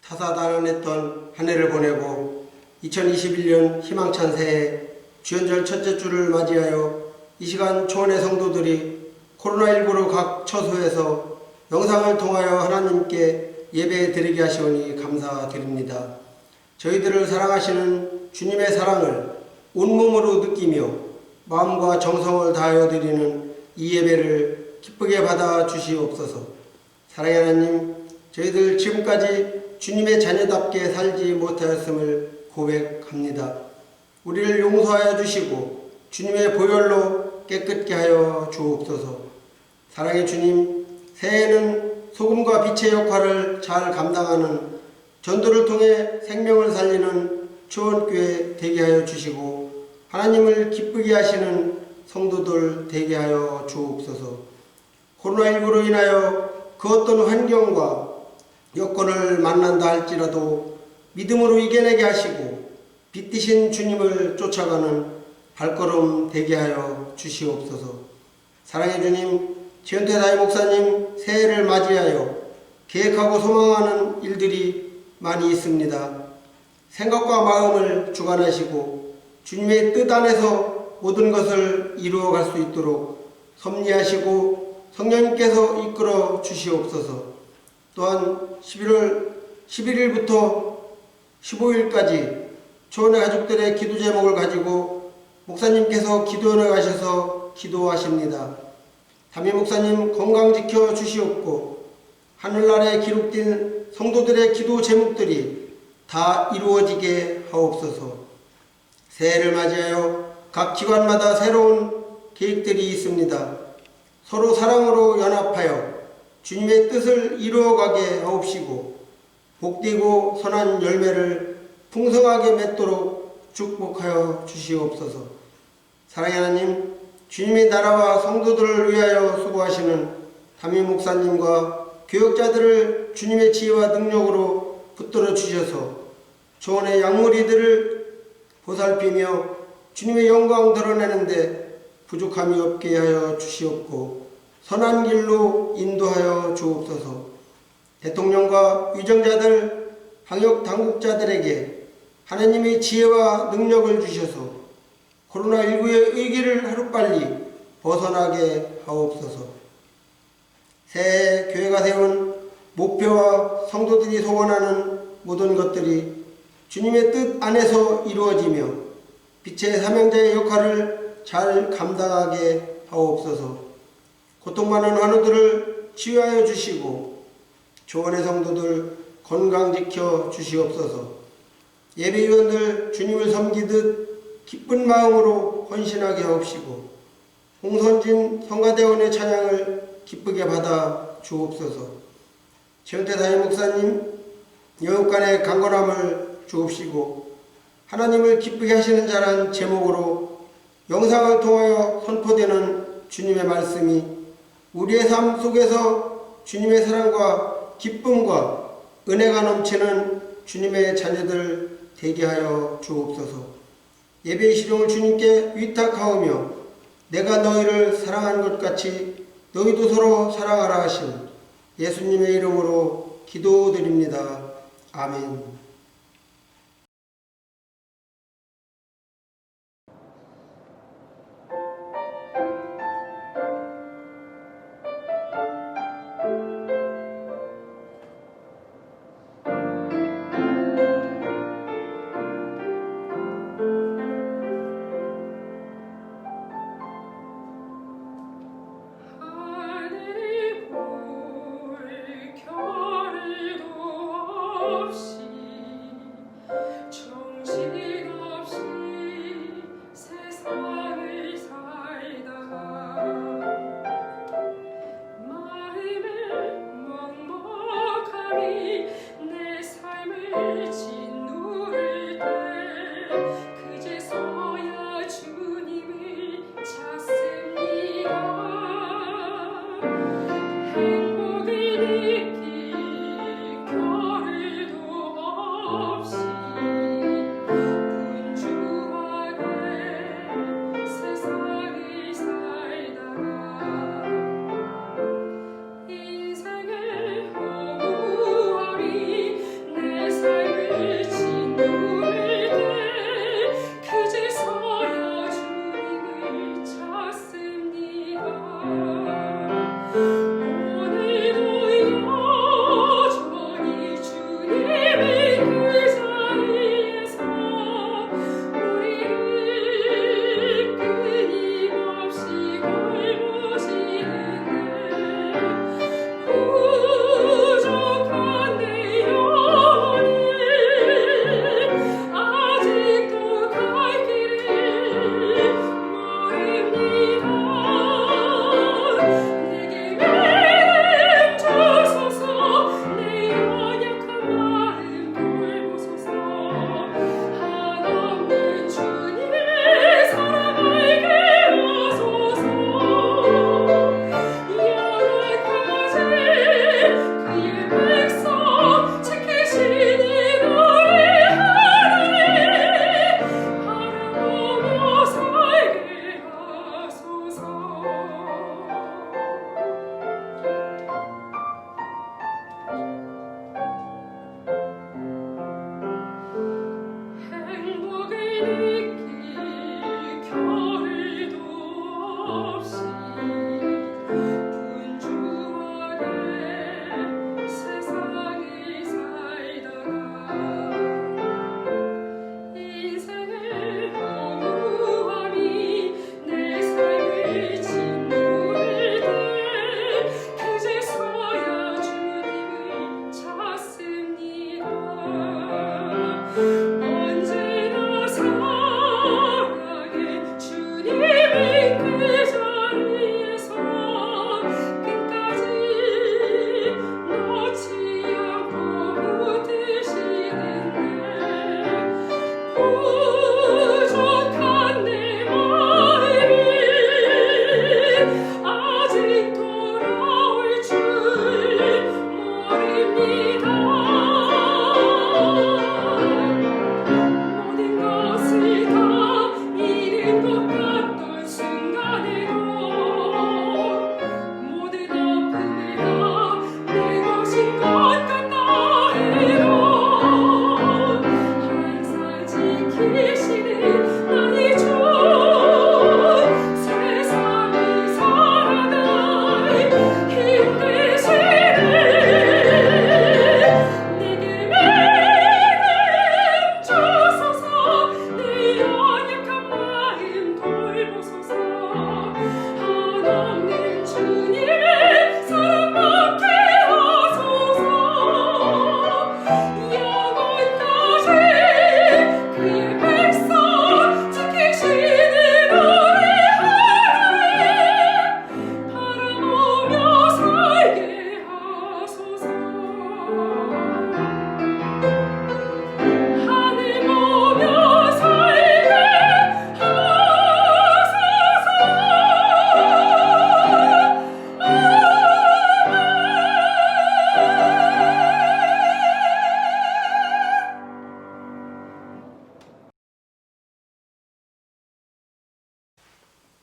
다사다난했던 한 해를 보내고 2021년 희망찬 새해 주연절 첫째 주를 맞이하여 이 시간 초원의 성도들이 코로나19로 각 처소에서 영상을 통하여 하나님께 예배 드리게 하시오니 감사드립니다. 저희들을 사랑하시는 주님의 사랑을 온몸으로 느끼며 마음과 정성을 다하여 드리는 이 예배를 기쁘게 받아 주시옵소서. 사랑의 하나님, 저희들 지금까지 주님의 자녀답게 살지 못하였음을 고백합니다. 우리를 용서하여 주시고 주님의 보혈로 깨끗게 하여 주옵소서. 사랑의 주님, 새해에는 소금과 빛의 역할을 잘 감당하는 전도를 통해 생명을 살리는 초원교회 되게 하여 주시고 하나님을 기쁘게 하시는 성도들 되게 하여 주옵소서. 코로나19로 인하여 그 어떤 환경과 여건을 만난다 할지라도 믿음으로 이겨내게 하시고 빛이신 주님을 쫓아가는 발걸음 되게 하여 주시옵소서. 사랑의 주님, 지은태 다임 목사님 새해를 맞이하여 계획하고 소망하는 일들이 많이 있습니다. 생각과 마음을 주관하시고 주님의 뜻 안에서 모든 것을 이루어갈 수 있도록 섭리하시고 성령님께서 이끌어 주시옵소서. 또한 11월 11일부터 15일까지 초원의 가족들의 기도 제목을 가지고 목사님께서 기도원에 가셔서 기도하십니다. 담임 목사님 건강 지켜 주시옵고 하늘나라에 기록된 성도들의 기도 제목들이 다 이루어지게 하옵소서. 새해를 맞이하여 각 기관마다 새로운 계획들이 있습니다. 서로 사랑으로 연합하여 주님의 뜻을 이루어가게 하옵시고 복되고 선한 열매를 풍성하게 맺도록 축복하여 주시옵소서. 사랑의 하나님, 주님의 나라와 성도들을 위하여 수고하시는 담임 목사님과 교역자들을 주님의 지혜와 능력으로 붙들어 주셔서 초원의 양무리들을 보살피며 주님의 영광 드러내는데 부족함이 없게 하여 주시옵고 선한 길로 인도하여 주옵소서. 대통령과 위정자들, 방역 당국자들에게 하나님의 지혜와 능력을 주셔서 코로나19의 위기를 하루빨리 벗어나게 하옵소서. 새해 교회가 세운 목표와 성도들이 소원하는 모든 것들이 주님의 뜻 안에서 이루어지며 빛의 사명자의 역할을 잘 감당하게 하옵소서. 고통받는 환우들을 치유하여 주시고 초원의 성도들 건강 지켜 주시옵소서. 예배위원들 주님을 섬기듯 기쁜 마음으로 헌신하게 하옵시고 홍선진 성가대원의 찬양을 기쁘게 받아 주옵소서. 지은태 다임 목사님 여육간의 강건함을 주옵시고 하나님을 기쁘게 하시는 자란 제목으로 영상을 통하여 선포되는 주님의 말씀이 우리의 삶 속에서 주님의 사랑과 기쁨과 은혜가 넘치는 주님의 자녀들 되게 하여 주옵소서. 예배의 시종을 주님께 위탁하오며 내가 너희를 사랑하는 것 같이 너희도 서로 사랑하라 하신 예수님의 이름으로 기도드립니다. 아멘. 하늘이 볼 겨울도 없이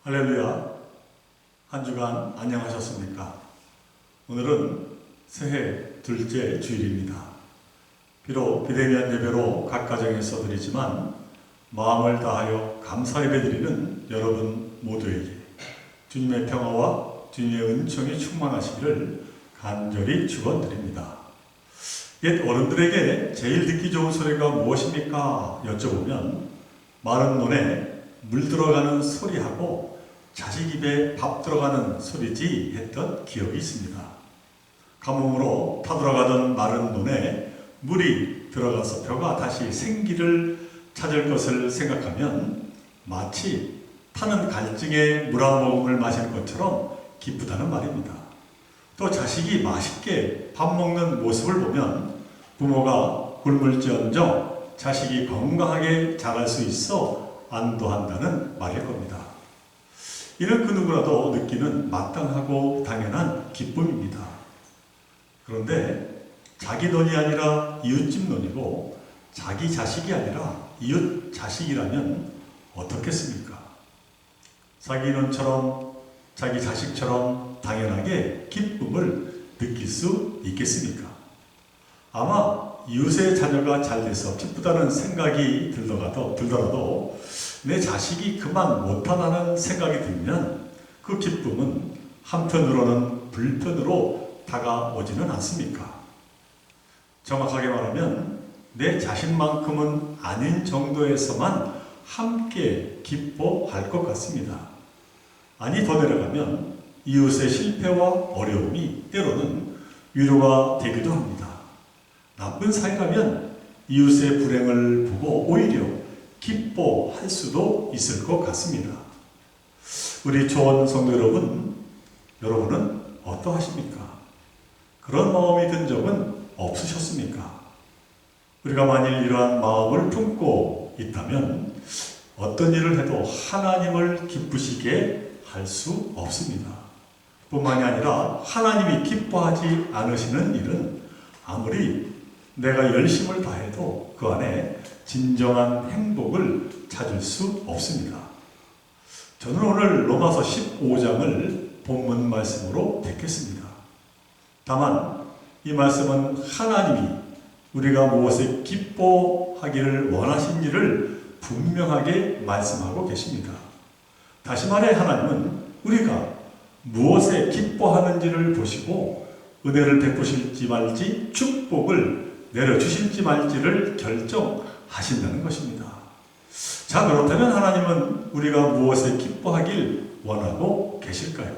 할렐루야. 한 주간 안녕하셨습니까? 오늘은 새해 둘째 주일입니다. 비록 비대면 예배로 각 가정에서 드리지만 마음을 다하여 감사 예배 드리는 여러분 모두에게 주님의 평화와 주님의 은총이 충만하시기를 간절히 축원드립니다. 옛 어른들에게 제일 듣기 좋은 소리가 무엇입니까? 여쭤보면 마른 논에 물 들어가는 소리하고 자식 입에 밥 들어가는 소리지 했던 기억이 있습니다. 가뭄으로 타들어가던 마른 논에 물이 들어가서 벼가 다시 생기를 찾을 것을 생각하면 마치 타는 갈증에 물 한 모금을 마시는 것처럼 기쁘다는 말입니다. 또 자식이 맛있게 밥 먹는 모습을 보면 부모가 굶을지언정 자식이 건강하게 자랄 수 있어 안도한다는 말일 겁니다. 이는 그 누구라도 느끼는 마땅하고 당연한 기쁨입니다. 그런데 자기 돈이 아니라 이웃집 돈이고 자기 자식이 아니라 이웃 자식이라면 어떻겠습니까? 자기 돈처럼 자기 자식처럼 당연하게 기쁨을 느낄 수 있겠습니까? 아마 이웃의 자녀가 잘 돼서 기쁘다는 생각이 들더라도 내 자식이 그만 못하다는 생각이 들면 그 기쁨은 한편으로는 불편으로 다가오지는 않습니까? 정확하게 말하면 내 자신만큼은 아닌 정도에서만 함께 기뻐할 것 같습니다. 아니 더 내려가면 이웃의 실패와 어려움이 때로는 위로가 되기도 합니다. 나쁜 사이라면 이웃의 불행을 보고 오히려 기뻐할 수도 있을 것 같습니다. 우리 초원 성도 여러분은 어떠하십니까? 그런 마음이 든 적은 없으셨습니까? 우리가 만일 이러한 마음을 품고 있다면 어떤 일을 해도 하나님을 기쁘시게 할 수 없습니다. 뿐만이 아니라 하나님이 기뻐하지 않으시는 일은 아무리 내가 열심을 다해도 그 안에 진정한 행복을 찾을 수 없습니다. 저는 오늘 로마서 15장을 본문 말씀으로 택했습니다. 다만 이 말씀은 하나님이 우리가 무엇에 기뻐하기를 원하신 일을 분명하게 말씀하고 계십니다. 다시 말해 하나님은 우리가 무엇에 기뻐하는지를 보시고 은혜를 베푸실지 말지 축복을 내려주실지 말지를 결정하신다는 것입니다. 자, 그렇다면 하나님은 우리가 무엇에 기뻐하길 원하고 계실까요?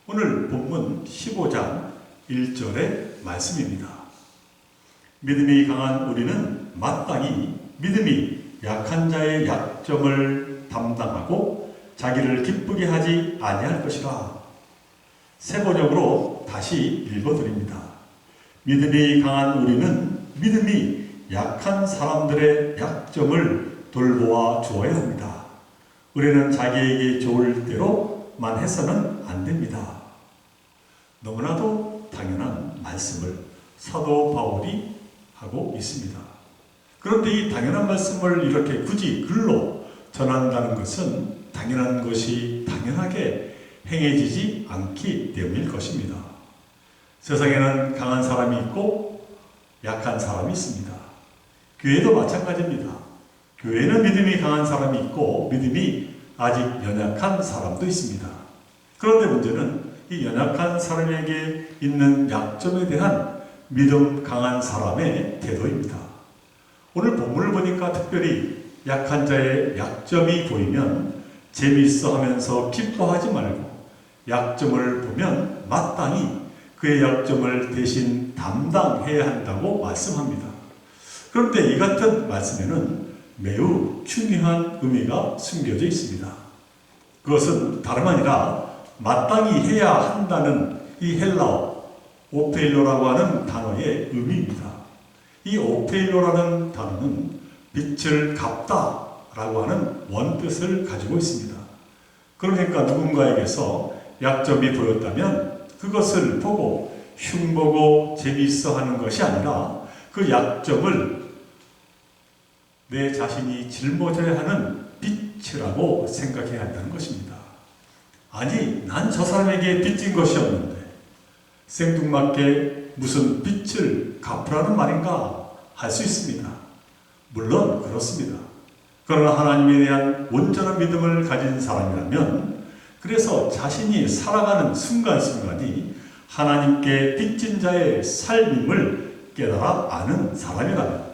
오늘 본문 15장 1절의 말씀입니다. 믿음이 강한 우리는 마땅히 믿음이 약한 자의 약점을 담당하고 자기를 기쁘게 하지 아니할 것이라. 세 번역으로 다시 읽어드립니다. 믿음이 강한 우리는 믿음이 약한 사람들의 약점을 돌보아 주어야 합니다. 우리는 자기에게 좋을 대로만 해서는 안 됩니다. 너무나도 당연한 말씀을 사도 바울이 하고 있습니다. 그런데 이 당연한 말씀을 이렇게 굳이 글로 전한다는 것은 당연한 것이 당연하게 행해지지 않기 때문일 것입니다. 세상에는 강한 사람이 있고 약한 사람이 있습니다. 교회도 마찬가지입니다. 교회는 믿음이 강한 사람이 있고 믿음이 아직 연약한 사람도 있습니다. 그런데 문제는 이 연약한 사람에게 있는 약점에 대한 믿음 강한 사람의 태도입니다. 오늘 본문을 보니까 특별히 약한 자의 약점이 보이면 재미있어 하면서 기뻐하지 말고 약점을 보면 마땅히 그의 약점을 대신 담당해야 한다고 말씀합니다. 그런데 이 같은 말씀에는 매우 중요한 의미가 숨겨져 있습니다. 그것은 다름 아니라 마땅히 해야 한다는 이 헬라어 오페일로라고 하는 단어의 의미입니다. 이 오페일로라는 단어는 빛을 갚다라고 하는 원뜻을 가지고 있습니다. 그러니까 누군가에게서 약점이 보였다면 그것을 보고 흉보고 재미있어 하는 것이 아니라 그 약점을 내 자신이 짊어져야 하는 빛이라고 생각해야 한다는 것입니다. 아니, 난 저 사람에게 빚진 것이 없는데 생뚱맞게 무슨 빚을 갚으라는 말인가 할 수 있습니다. 물론 그렇습니다. 그러나 하나님에 대한 온전한 믿음을 가진 사람이라면 그래서 자신이 살아가는 순간순간이 하나님께 빚진 자의 삶임을 깨달아 아는 사람이라면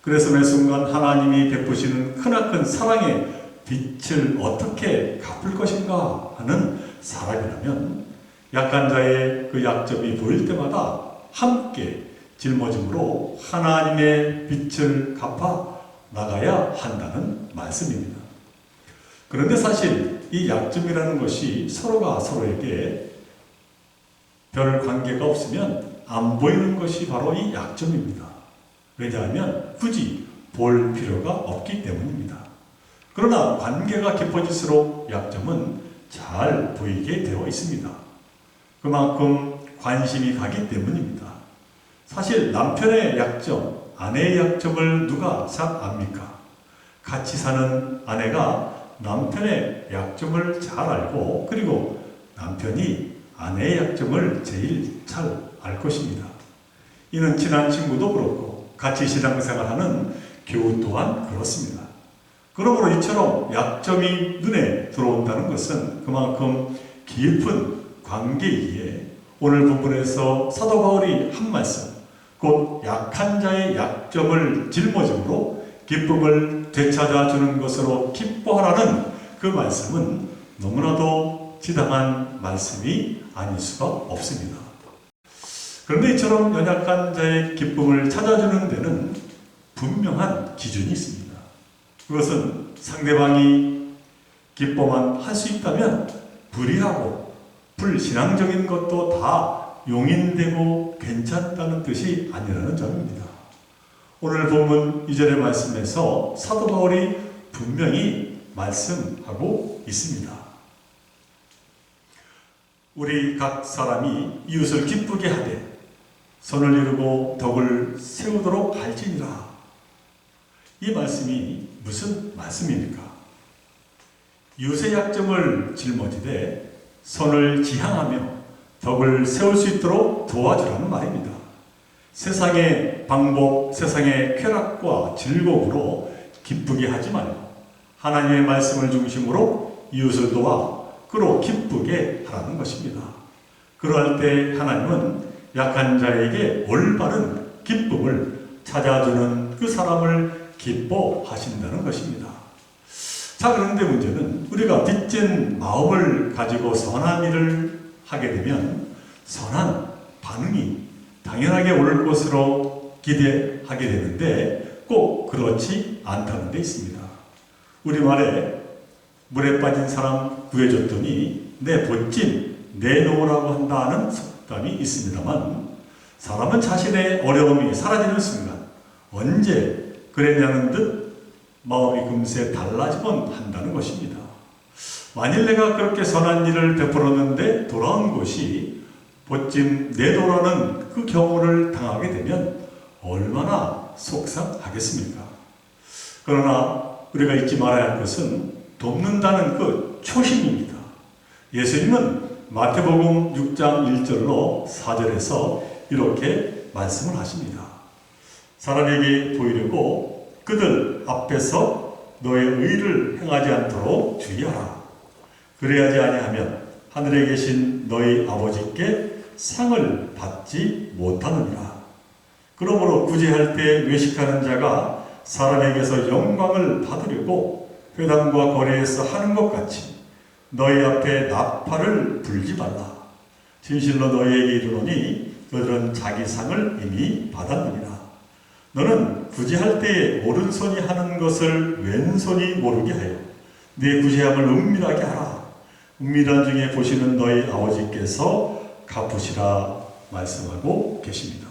그래서 매 순간 하나님이 베푸시는 크나큰 사랑의 빛을 어떻게 갚을 것인가 하는 사람이라면 약한 자의 그 약점이 보일 때마다 함께 짊어짐으로 하나님의 빛을 갚아 나가야 한다는 말씀입니다. 그런데 사실 이 약점이라는 것이 서로가 서로에게 별 관계가 없으면 안 보이는 것이 바로 이 약점입니다. 왜냐하면 굳이 볼 필요가 없기 때문입니다. 그러나 관계가 깊어질수록 약점은 잘 보이게 되어 있습니다. 그만큼 관심이 가기 때문입니다. 사실 남편의 약점, 아내의 약점을 누가 잘 압니까? 같이 사는 아내가 남편의 약점을 잘 알고 그리고 남편이 아내의 약점을 제일 잘 알 것입니다. 이는 친한 친구도 그렇고 같이 신앙생활하는 교우 또한 그렇습니다. 그러므로 이처럼 약점이 눈에 들어온다는 것은 그만큼 깊은 관계이기에 오늘 본문에서 사도 바울이 한 말씀, 곧 약한 자의 약점을 짊어짐으로 기쁨을 되찾아 주는 것으로 기뻐하라는 그 말씀은 너무나도 지당한 말씀이 아닐 수가 없습니다. 그런데 이처럼 연약한 자의 기쁨을 찾아주는 데는 분명한 기준이 있습니다. 그것은 상대방이 기뻐만 할 수 있다면 불의하고 불신앙적인 것도 다 용인되고 괜찮다는 뜻이 아니라는 점입니다. 오늘 본문 2절의 말씀에서 사도 바울이 분명히 말씀하고 있습니다. 우리 각 사람이 이웃을 기쁘게 하되 선을 이루고 덕을 세우도록 할지니라. 이 말씀이 무슨 말씀입니까? 이웃의 약점을 짊어지되 선을 지향하며 덕을 세울 수 있도록 도와주라는 말입니다. 세상의 방법, 세상의 쾌락과 즐거움으로 기쁘게 하지 말고 하나님의 말씀을 중심으로 이웃을 도와 그로 기쁘게 하라는 것입니다. 그러할 때 하나님은 약한 자에게 올바른 기쁨을 찾아주는 그 사람을 기뻐하신다는 것입니다. 자, 그런데 문제는 우리가 빚진 마음을 가지고 선한 일을 하게 되면 선한 반응이 당연하게 올 것으로 기대하게 되는데 꼭 그렇지 않다는 데 있습니다. 우리말에 물에 빠진 사람 구해줬더니 내 본찜 내놓으라고 한다는 속담이 있습니다만 사람은 자신의 어려움이 사라지는 순간 언제 그랬냐는 듯 마음이 금세 달라지곤 한다는 것입니다. 만일 내가 그렇게 선한 일을 베풀었는데 돌아온 것이 본찜 내놓으라는 그 경우를 당하게 되면 얼마나 속상하겠습니까? 그러나 우리가 잊지 말아야 할 것은 돕는다는 그 초심입니다. 예수님은 마태복음 6장 1절로 4절에서 이렇게 말씀을 하십니다. 사람에게 보이려고 그들 앞에서 너의 의를 행하지 않도록 주의하라. 그래야지 아니하면 하늘에 계신 너희 아버지께 상을 받지 못하느니라. 그러므로 구제할 때 외식하는 자가 사람에게서 영광을 받으려고 회당과 거리에서 하는 것 같이 너희 앞에 나팔을 불지 말라. 진실로 너희에게 이르노니 그들은 자기 상을 이미 받았느니라. 너는 구제할 때에 오른손이 하는 것을 왼손이 모르게 하여 네 구제함을 은밀하게 하라. 은밀한 중에 보시는 너희 아버지께서 갚으시라 말씀하고 계십니다.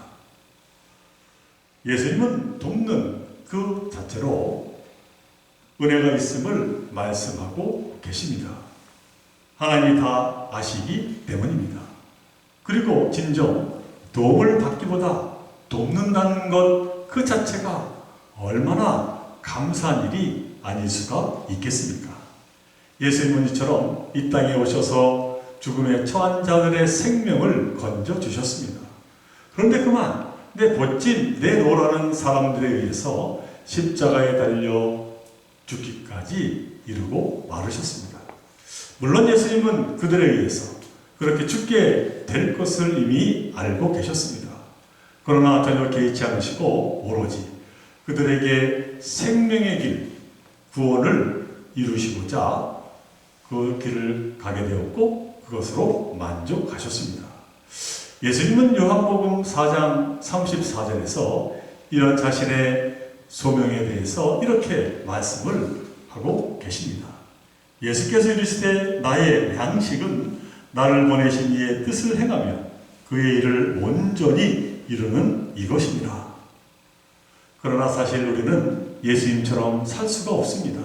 예수님은 돕는 그 자체로 은혜가 있음을 말씀하고 계십니다. 하나님이 다 아시기 때문입니다. 그리고 진정 도움을 받기보다 돕는다는 것 그 자체가 얼마나 감사한 일이 아닐 수가 있겠습니까? 예수님은 이처럼 이 땅에 오셔서 죽음에 처한 자들의 생명을 건져주셨습니다. 그런데 그만 내 본찜 내놓으라는 사람들에 의해서 십자가에 달려 죽기까지 이르고 마르셨습니다. 물론 예수님은 그들에 의해서 그렇게 죽게 될 것을 이미 알고 계셨습니다. 그러나 전혀 개의치 않으시고 오로지 그들에게 생명의 길, 구원을 이루시고자 그 길을 가게 되었고 그것으로 만족하셨습니다. 예수님은 요한복음 4장 34절에서 이런 자신의 소명에 대해서 이렇게 말씀을 하고 계십니다. 예수께서 이르시되 나의 양식은 나를 보내신 이의 뜻을 행하며 그의 일을 온전히 이루는 이것입니다. 그러나 사실 우리는 예수님처럼 살 수가 없습니다.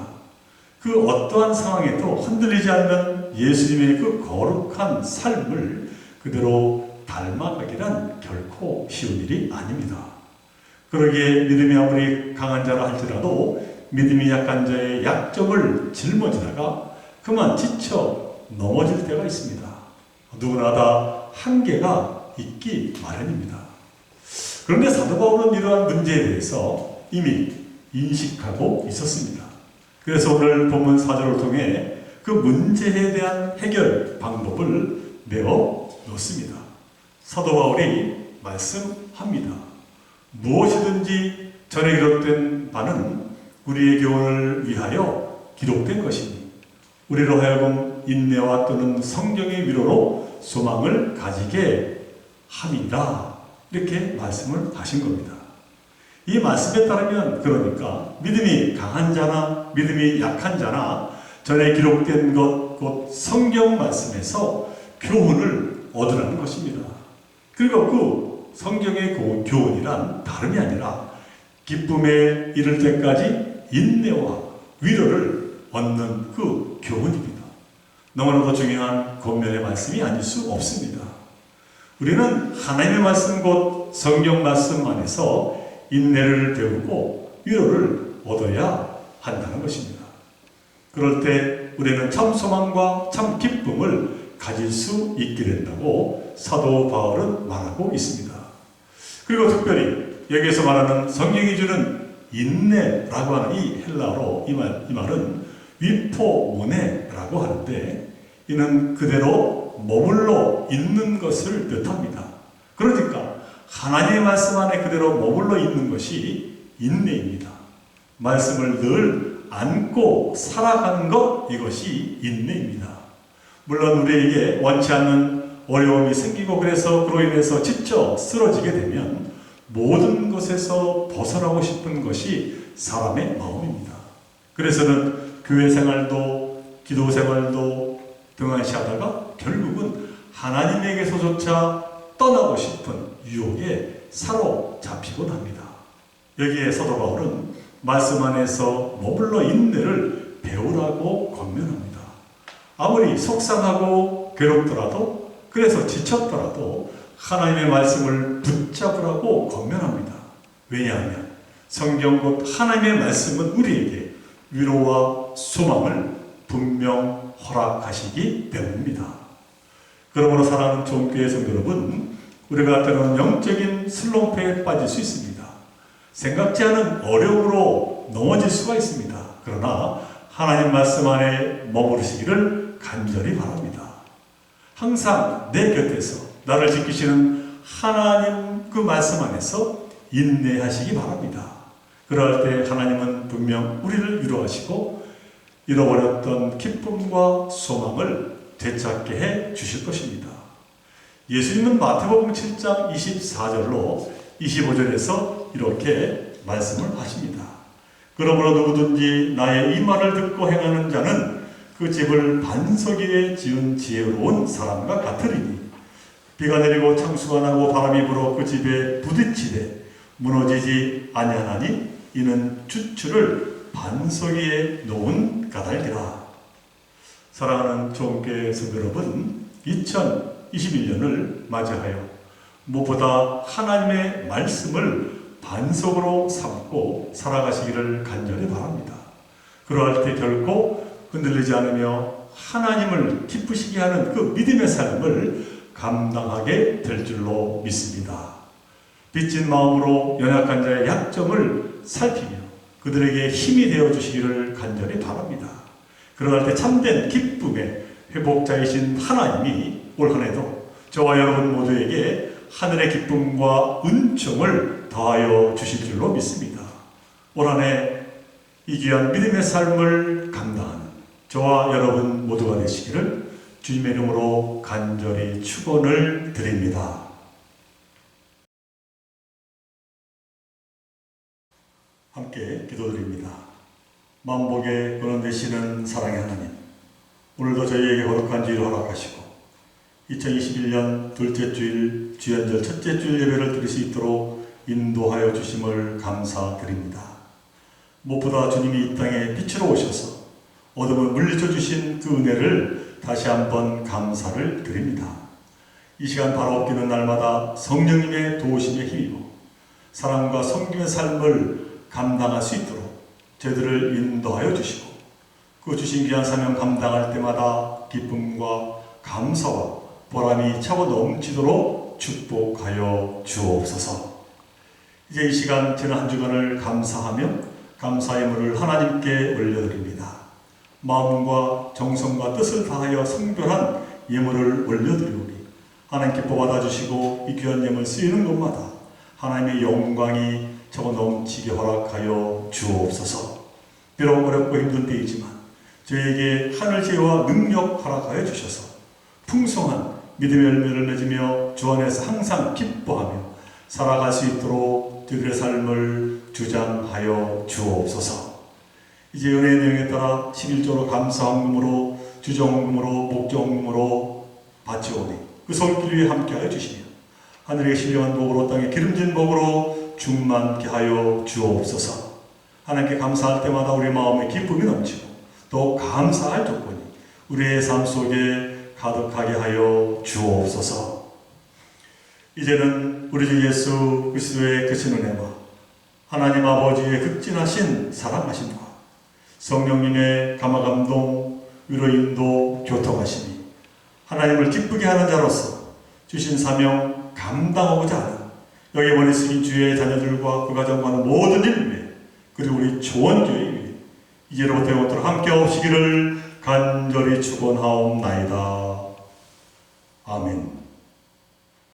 그 어떠한 상황에도 흔들리지 않는 예수님의 그 거룩한 삶을 그대로 닮아가기란 결코 쉬운 일이 아닙니다. 그러기에 믿음이 아무리 강한 자라 할지라도 믿음이 약한 자의 약점을 짊어지다가 그만 지쳐 넘어질 때가 있습니다. 누구나 다 한계가 있기 마련입니다. 그런데 사도 바울은 이러한 문제에 대해서 이미 인식하고 있었습니다. 그래서 오늘 본문 4절을 통해 그 문제에 대한 해결 방법을 내어 놓습니다. 사도 바울이 말씀합니다. 무엇이든지 전에 기록된 바는 우리의 교훈을 위하여 기록된 것이니 우리로 하여금 인내와 또는 성경의 위로로 소망을 가지게 함이라. 이렇게 말씀을 하신 겁니다. 이 말씀에 따르면 그러니까 믿음이 강한 자나 믿음이 약한 자나 전에 기록된 것, 곧 성경 말씀에서 교훈을 얻으라는 것입니다. 그리고 그 성경의 교훈이란 다름이 아니라 기쁨에 이를 때까지 인내와 위로를 얻는 그 교훈입니다. 너무나도 중요한 권면의 말씀이 아닐 수 없습니다. 우리는 하나님의 말씀 곧 성경 말씀 안에서 인내를 배우고 위로를 얻어야 한다는 것입니다. 그럴 때 우리는 참 소망과 참 기쁨을 가질 수 있게 된다고 사도 바울은 말하고 있습니다. 그리고 특별히 여기에서 말하는 성경이 주는 인내라고 하는 이 헬라어로 이 말은 위포모네라고 하는데 이는 그대로 머물러 있는 것을 뜻합니다. 그러니까 하나님의 말씀 안에 그대로 머물러 있는 것이 인내입니다. 말씀을 늘 안고 살아가는 것, 이것이 인내입니다. 물론 우리에게 원치 않는 어려움이 생기고 그래서 그로 인해서 지쳐 쓰러지게 되면 모든 것에서 벗어나고 싶은 것이 사람의 마음입니다. 그래서는 교회 생활도 기도 생활도 등한시하다가 결국은 하나님에게서조차 떠나고 싶은 유혹에 사로잡히곤 합니다. 여기에 사도 바울은 말씀 안에서 머물러 인내를 배우라고 권면합니다. 아무리 속상하고 괴롭더라도, 그래서 지쳤더라도 하나님의 말씀을 붙잡으라고 권면합니다. 왜냐하면 성경 곧 하나님의 말씀은 우리에게 위로와 소망을 분명 허락하시기 때문입니다. 그러므로 사랑하는 종교의 성도 여러분, 우리가 때로는 영적인 슬럼프에 빠질 수 있습니다. 생각지 않은 어려움으로 넘어질 수가 있습니다. 그러나 하나님 말씀 안에 머무르시기를 간절히 바랍니다. 항상 내 곁에서 나를 지키시는 하나님 그 말씀 안에서 인내하시기 바랍니다. 그럴 때 하나님은 분명 우리를 위로하시고 잃어버렸던 기쁨과 소망을 되찾게 해 주실 것입니다. 예수님은 마태복음 7장 24절로 25절에서 이렇게 말씀을 하십니다. 그러므로 누구든지 나의 이 말을 듣고 행하는 자는 그 집을 반석 위에 지은 지혜로운 사람과 같으리니 비가 내리고 창수가 나고 바람이 불어 그 집에 부딪히되 무너지지 아니하나니 이는 추추를 반석 위에 놓은 까닭이라. 사랑하는 종교의 성도 여러분, 2021년을 맞이하여 무엇보다 하나님의 말씀을 반석으로 삼고 살아가시기를 간절히 바랍니다. 그러할 때 결코 흔들리지 않으며 하나님을 기쁘시게 하는 그 믿음의 삶을 감당하게 될 줄로 믿습니다. 빚진 마음으로 연약한 자의 약점을 살피며 그들에게 힘이 되어 주시기를 간절히 바랍니다. 그러할 때 참된 기쁨의 회복자이신 하나님이 올 한해도 저와 여러분 모두에게 하늘의 기쁨과 은총을 더하여 주실 줄로 믿습니다. 올 한해 이 귀한 믿음의 삶을 감당하는 저와 여러분 모두가 되시기를 주님의 이름으로 간절히 축원을 드립니다. 함께 기도드립니다. 만복의 근원 되시는 사랑의 하나님, 오늘도 저희에게 거룩한 주일을 허락하시고 2021년 둘째 주일 주연절 첫째 주일 예배를 드릴 수 있도록 인도하여 주심을 감사드립니다. 무엇보다 주님이 이 땅에 빛으로 오셔서 어둠을 물리쳐 주신 그 은혜를 다시 한번 감사를 드립니다. 이 시간 바로 엎기는 날마다 성령님의 도우심에 힘입어 사랑과 섬김의 삶을 감당할 수 있도록 저희들을 인도하여 주시고 그 주신 귀한 사명 감당할 때마다 기쁨과 감사와 보람이 차고 넘치도록 축복하여 주옵소서. 이제 이 시간 지난 한 주간을 감사하며 감사의 물을 하나님께 올려드립니다. 마음과 정성과 뜻을 다하여 성별한 예물을 올려드리오니 하나님께 뽑아주시고 이 귀한 예물 쓰이는 곳마다 하나님의 영광이 차고 넘치게 허락하여 주옵소서. 비록 어렵고 힘든 때이지만 저희에게 하늘 지혜와 능력 허락하여 주셔서 풍성한 믿음의 열매를 맺으며 주 안에서 항상 기뻐하며 살아갈 수 있도록 저희들의 삶을 주장하여 주옵소서. 이제 은혜의 내용에 따라 11조로 감사헌금으로 주정헌금으로 목정헌금으로 바치오니 그 손길 위에 함께하여 주시며 하늘의 신령한 복으로 땅에 기름진 복으로 충만케 하여 주옵소서. 하나님께 감사할 때마다 우리 마음에 기쁨이 넘치고 또 감사할 조건이 우리의 삶 속에 가득하게 하여 주옵소서. 이제는 우리 주 예수 그리스도의 크신 은혜와 하나님 아버지의 극진하신 사랑하심과 성령님의 감화감동 위로 인도 교통하심이 하나님을 기쁘게 하는 자로서 주신 사명 감당하고자 하는 여기 머리쓰인 주의 자녀들과 그 가정과는 모든 일 위해 그리고 우리 조원교회 위해 이제로부터 영원토록 함께 없으기를 간절히 축원하옵나이다. 아멘.